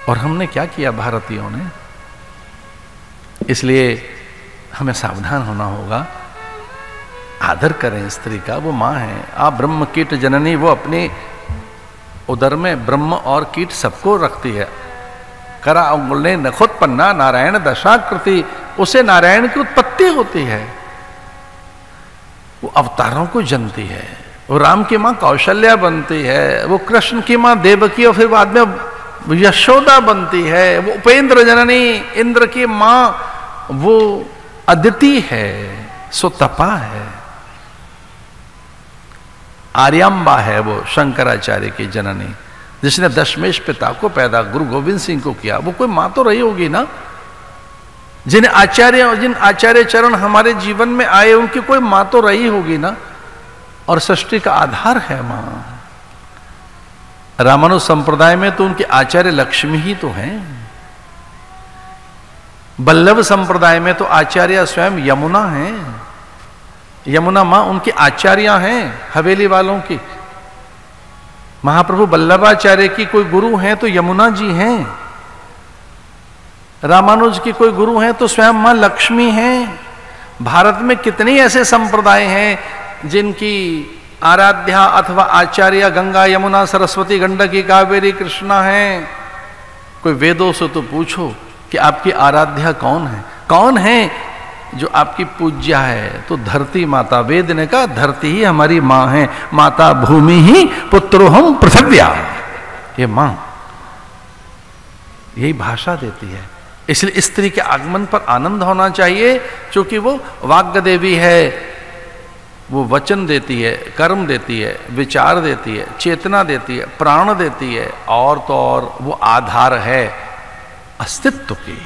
और हमने क्या किया भारतीयों ने? इसलिए हमें सावधान होना होगा। आदर करें स्त्री का, वो माँ है। आप ब्रह्म कीट जननी, वो अपने उदर में ब्रह्म और कीट सबको रखती है। करा अंगुल्य नखोत्पन्ना नारायण दशाकृति, उसे नारायण की उत्पत्ति होती है। वो अवतारों को जनती है। वो राम की माँ कौशल्या बनती है, वो कृष्ण की माँ देवकी और फिर बाद में यशोदा बनती है। वो उपेंद्र जननी, इंद्र की माँ वो अदिति है, सुतपा है। आर्यांबा है वो शंकराचार्य की जननी, जिसने दशमेश पिता को पैदा गुरु गोविंद सिंह को किया। वो कोई मां तो रही होगी ना। जिन आचार्य चरण हमारे जीवन में आए, उनकी कोई मां तो रही होगी ना। और सृष्टि का आधार है मां। रामानुज संप्रदाय में तो उनके आचार्य लक्ष्मी ही तो हैं। बल्लभ संप्रदाय में तो आचार्य स्वयं यमुना हैं। यमुना मां उनकी आचार्य हैं हवेली वालों की। महाप्रभु वल्लभाचार्य की कोई गुरु हैं तो यमुना जी हैं। रामानुज की कोई गुरु हैं तो स्वयं मां लक्ष्मी हैं। भारत में कितने ऐसे संप्रदाय हैं जिनकी आराध्या अथवा आचार्य गंगा यमुना सरस्वती गंडकी कावेरी कृष्णा हैं। कोई वेदों से तो पूछो कि आपकी आराध्या कौन है, कौन है जो आपकी पूज्या है? तो धरती माता। वेद ने कहा धरती ही हमारी मां है। माता भूमि ही पुत्रो हम पृथ्व्या। ये मां यही भाषा देती है। इसलिए स्त्री के आगमन पर आनंद होना चाहिए, क्योंकि वो वाग्य देवी है। वो वचन देती है, कर्म देती है, विचार देती है, चेतना देती है, प्राण देती है, और तो और वो आधार है अस्तित्व की।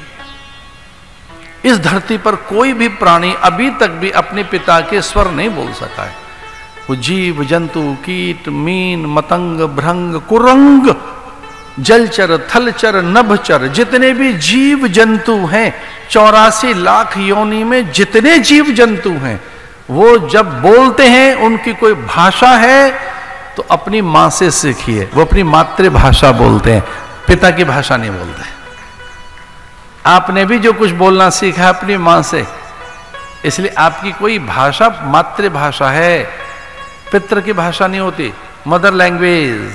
इस धरती पर कोई भी प्राणी अभी तक भी अपने पिता के स्वर नहीं बोल सका है। वो जीव जंतु कीट मीन मतंग भृंग कुरंग जलचर थलचर नभचर, जितने भी जीव जंतु हैं, 84 लाख योनि में जितने जीव जंतु हैं, वो जब बोलते हैं उनकी कोई भाषा है तो अपनी मां से सीखिए। वो अपनी मातृभाषा बोलते हैं, पिता की भाषा नहीं बोलते। आपने भी जो कुछ बोलना सीखा अपनी मां से, इसलिए आपकी कोई भाषा मातृभाषा है, पितृ की भाषा नहीं होती, मदर लैंग्वेज।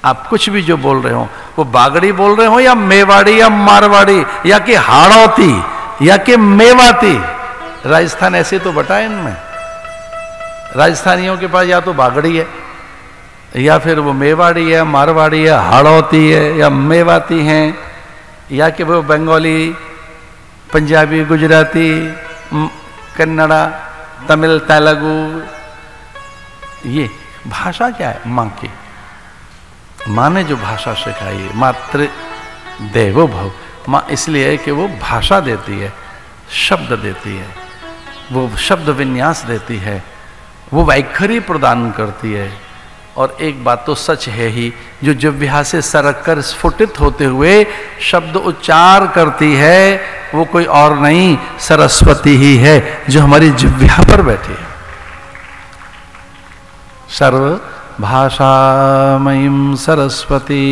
आप कुछ भी जो बोल रहे हो, वो बागड़ी बोल रहे हो या मेवाड़ी या मारवाड़ी या कि हाड़ौती या कि मेवाती। राजस्थान ऐसे तो बटा है इनमें। राजस्थानियों के पास या तो बागड़ी है, या फिर वो मेवाड़ी है, मारवाड़ी है, हाड़ौती है या मेवाती हैं, या कि वो बंगाली, पंजाबी, गुजराती, कन्नड़ा, तमिल, तेलुगु। ये भाषा क्या है? मां की। मां ने जो भाषा सिखाई, मातृ देवो भव। मां इसलिए है कि वो भाषा देती है, शब्द देती है, वो शब्द विन्यास देती है, वो वैखरी प्रदान करती है। और एक बात तो सच है ही, जो जिह्वा से सरक कर स्फुटित होते हुए शब्द उच्चार करती है, वो कोई और नहीं, सरस्वती ही है, जो हमारी जिह्वा पर बैठी है। सर्व भाषामयीं सरस्वती।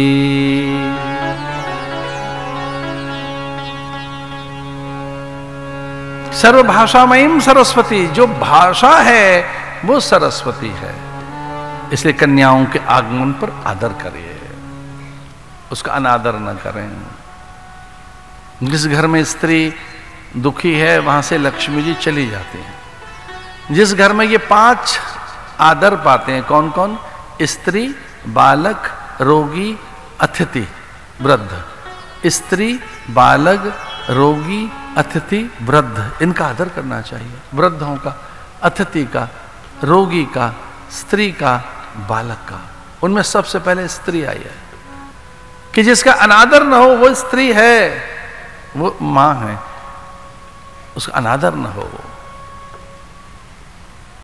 सर्वभाषामयीं सरस्वती, जो भाषा है वो सरस्वती है। इसलिए कन्याओं के आगमन पर आदर करिए, उसका अनादर न करें। जिस घर में स्त्री दुखी है, वहां से लक्ष्मी जी चली जाती हैं। जिस घर में ये 5 आदर पाते हैं, कौन कौन? स्त्री, बालक, रोगी, अतिथि, वृद्ध। स्त्री, बालक, रोगी, अतिथि, वृद्ध, इनका आदर करना चाहिए। वृद्धों का, अतिथि का, रोगी का, स्त्री का, बालक का। उनमें सबसे पहले स्त्री आई है कि जिसका अनादर न हो वो स्त्री है, वो मां है, उसका अनादर न हो।